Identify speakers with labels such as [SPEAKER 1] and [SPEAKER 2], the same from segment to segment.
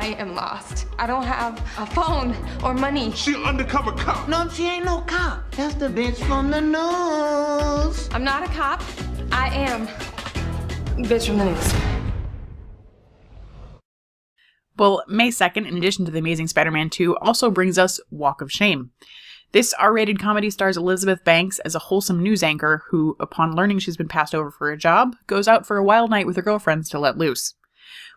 [SPEAKER 1] I am lost. I don't have a phone or money.
[SPEAKER 2] She an undercover cop.
[SPEAKER 3] No, she ain't no cop. That's the bitch from the news.
[SPEAKER 1] I'm not a cop. I am bitch from the news.
[SPEAKER 4] Well, May 2nd, in addition to The Amazing Spider-Man 2, also brings us Walk of Shame. This R-rated comedy stars Elizabeth Banks as a wholesome news anchor who, upon learning she's been passed over for a job, goes out for a wild night with her girlfriends to let loose.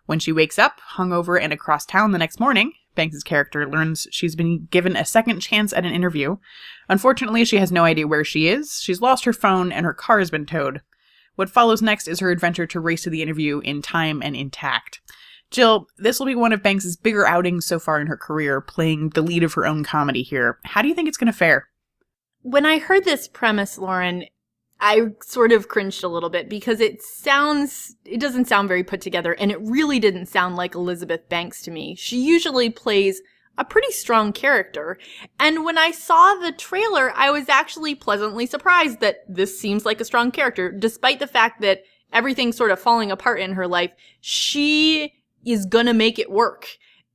[SPEAKER 4] When she wakes up, hungover and across town the next morning, Banks' character learns she's been given a second chance at an interview. Unfortunately, she has no idea where she is. She's lost her phone and her car has been towed. What follows next is her adventure to race to the interview in time and intact. Jill, this will be one of Banks' bigger outings so far in her career, playing the lead of her own comedy here. How do you think it's going to fare?
[SPEAKER 5] When I heard this premise, Lauren, I sort of cringed a little bit because it doesn't sound very put together, and it really didn't sound like Elizabeth Banks to me. She usually plays a pretty strong character, and when I saw the trailer, I was actually pleasantly surprised that this seems like a strong character, despite the fact that everything's sort of falling apart in her life. She is gonna make it work.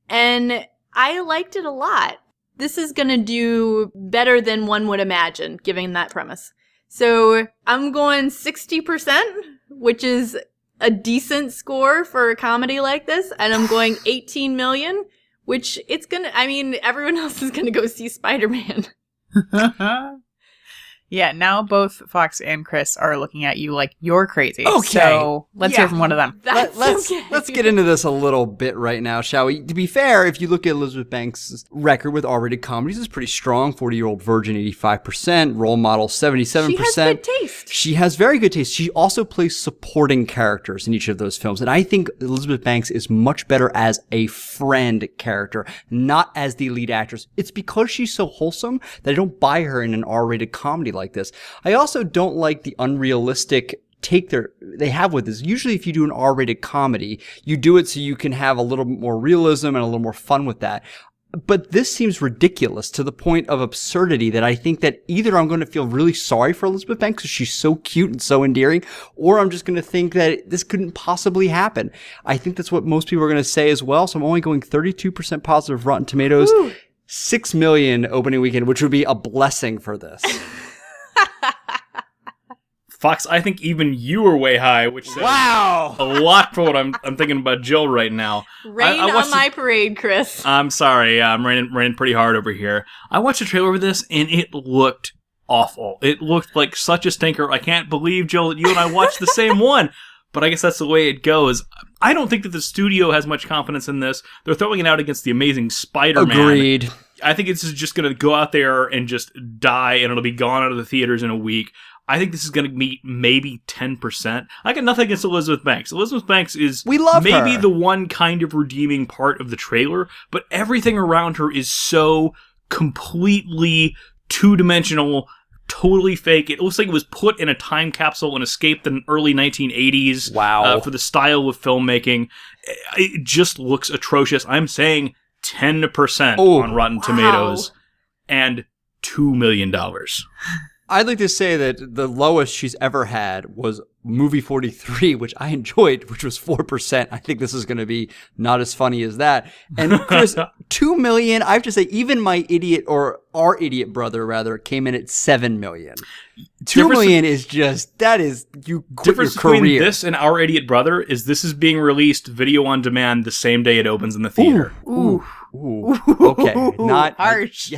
[SPEAKER 5] And I liked it a lot. This is gonna do better than one would imagine, given that premise. So I'm going 60%, which is a decent score for a comedy like this. And I'm going 18 million, which everyone else is gonna go see Spider-Man.
[SPEAKER 4] Yeah, now both Fox and Chris are looking at you like you're crazy.
[SPEAKER 6] Okay.
[SPEAKER 4] So let's hear from one of them.
[SPEAKER 6] Let's get into this a little bit right now, shall we? To be fair, if you look at Elizabeth Banks' record with R-rated comedies, it's pretty strong. 40-Year-Old Virgin, 85%. Role Model, 77%.
[SPEAKER 5] She has good taste.
[SPEAKER 6] She has very good taste. She also plays supporting characters in each of those films. And I think Elizabeth Banks is much better as a friend character, not as the lead actress. It's because she's so wholesome that I don't buy her in an R-rated comedy like this. I also don't like the unrealistic take they have with this. Usually if you do an R-rated comedy, you do it so you can have a little more realism and a little more fun with that. But this seems ridiculous to the point of absurdity that I think that either I'm going to feel really sorry for Elizabeth Banks because she's so cute and so endearing, or I'm just going to think that this couldn't possibly happen. I think that's what most people are going to say as well. So I'm only going 32% positive Rotten Tomatoes, 6 million opening weekend, which would be a blessing for this.
[SPEAKER 7] Fox, I think even you are way high, which says a lot for what I'm thinking about Jill right now.
[SPEAKER 5] Rain on my parade, Chris.
[SPEAKER 7] I'm sorry, I'm raining pretty hard over here. I watched the trailer for this, and it looked awful. It looked like such a stinker. I can't believe, Jill, that you and I watched the same one. But I guess that's the way it goes. I don't think that the studio has much confidence in this. They're throwing it out against The Amazing Spider-Man.
[SPEAKER 6] Agreed.
[SPEAKER 7] I think it's just going to go out there and just die, and it'll be gone out of the theaters in a week. I think this is going to meet maybe 10%. I got nothing against Elizabeth Banks. Elizabeth Banks is maybe
[SPEAKER 6] her.
[SPEAKER 7] The one kind of redeeming part of the trailer, but everything around her is so completely two-dimensional, totally fake. It looks like it was put in a time capsule and escaped in the early 1980s.
[SPEAKER 6] Wow.
[SPEAKER 7] For the style of filmmaking. It just looks atrocious. I'm saying 10% on Rotten Tomatoes and $2 million.
[SPEAKER 6] I'd like to say that the lowest she's ever had was Movie 43, which I enjoyed, which was 4%. I think this is going to be not as funny as that. And Chris, 2 million, I have to say, even my idiot, or our idiot brother, rather, came in at 7 million. 2 million is just, that is, you quit your career.
[SPEAKER 7] Between this and Our Idiot Brother is this is being released video on demand the same day it opens in the theater.
[SPEAKER 6] Ooh. Okay. Not
[SPEAKER 4] harsh.